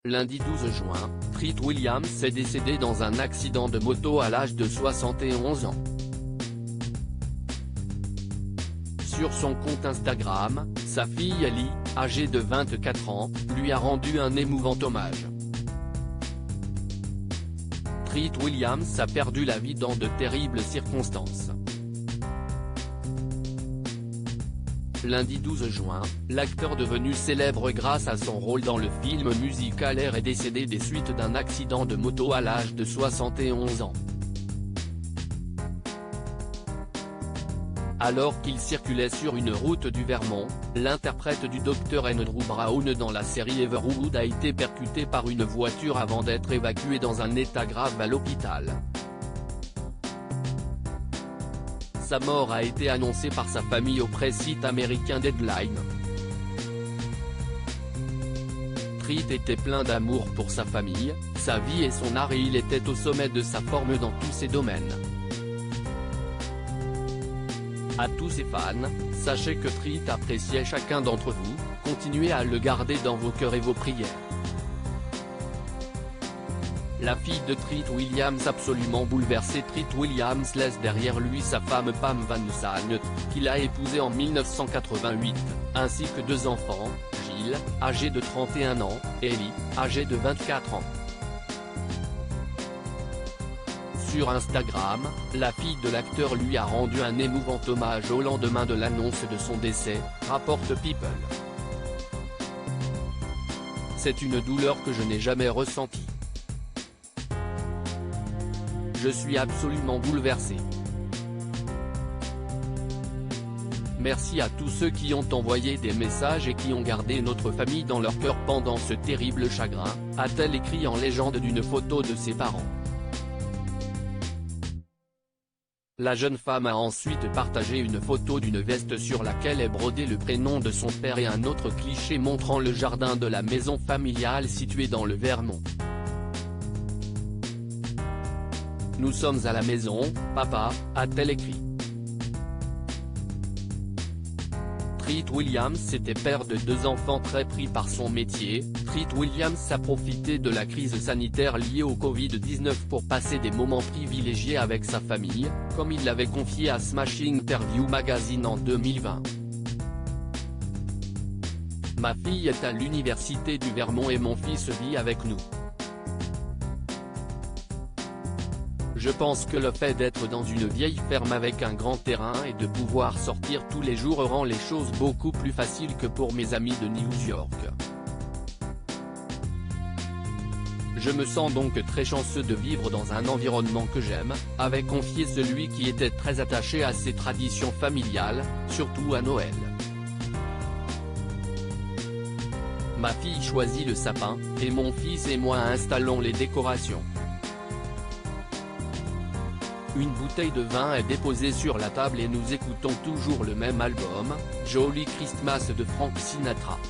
Lundi 12 juin, Treat Williams est décédée dans un accident de moto à l'âge de 71 ans. Sur son compte Instagram, sa fille Ellie, âgée de 24 ans, lui a rendu un émouvant hommage. Treat Williams a perdu la vie dans de terribles circonstances. Lundi 12 juin, l'acteur devenu célèbre grâce à son rôle dans le film musical Air est décédé des suites d'un accident de moto à l'âge de 71 ans. Alors qu'il circulait sur une route du Vermont, l'interprète du Dr Andrew Brown dans la série Everwood a été percuté par une voiture avant d'être évacué dans un état grave à l'hôpital. Sa mort a été annoncée par sa famille au press-site américain Deadline. Treat était plein d'amour pour sa famille, sa vie et son art et il était au sommet de sa forme dans tous ses domaines. À tous ses fans, sachez que Treat appréciait chacun d'entre vous, continuez à le garder dans vos cœurs et vos prières. La fille de Treat Williams absolument bouleversée. Treat Williams laisse derrière lui sa femme Pam Van Zandt, qu'il a épousée en 1988, ainsi que deux enfants, Jill, âgé de 31 ans, et Ellie, âgée de 24 ans. Sur Instagram, la fille de l'acteur lui a rendu un émouvant hommage au lendemain de l'annonce de son décès, rapporte People. C'est une douleur que je n'ai jamais ressentie. Je suis absolument bouleversé. Merci à tous ceux qui ont envoyé des messages et qui ont gardé notre famille dans leur cœur pendant ce terrible chagrin, a-t-elle écrit en légende d'une photo de ses parents. La jeune femme a ensuite partagé une photo d'une veste sur laquelle est brodé le prénom de son père et un autre cliché montrant le jardin de la maison familiale située dans le Vermont. Nous sommes à la maison, papa, a-t-elle écrit. Treat Williams était père de deux enfants très pris par son métier. Treat Williams a profité de la crise sanitaire liée au Covid-19 pour passer des moments privilégiés avec sa famille, comme il l'avait confié à Smashing Interview Magazine en 2020. Ma fille est à l'université du Vermont et mon fils vit avec nous. Je pense que le fait d'être dans une vieille ferme avec un grand terrain et de pouvoir sortir tous les jours rend les choses beaucoup plus faciles que pour mes amis de New York. Je me sens donc très chanceux de vivre dans un environnement que j'aime, avait confié celui qui était très attaché à ses traditions familiales, surtout à Noël. Ma fille choisit le sapin, et mon fils et moi installons les décorations. Une bouteille de vin est déposée sur la table et nous écoutons toujours le même album, Jolly Christmas de Frank Sinatra.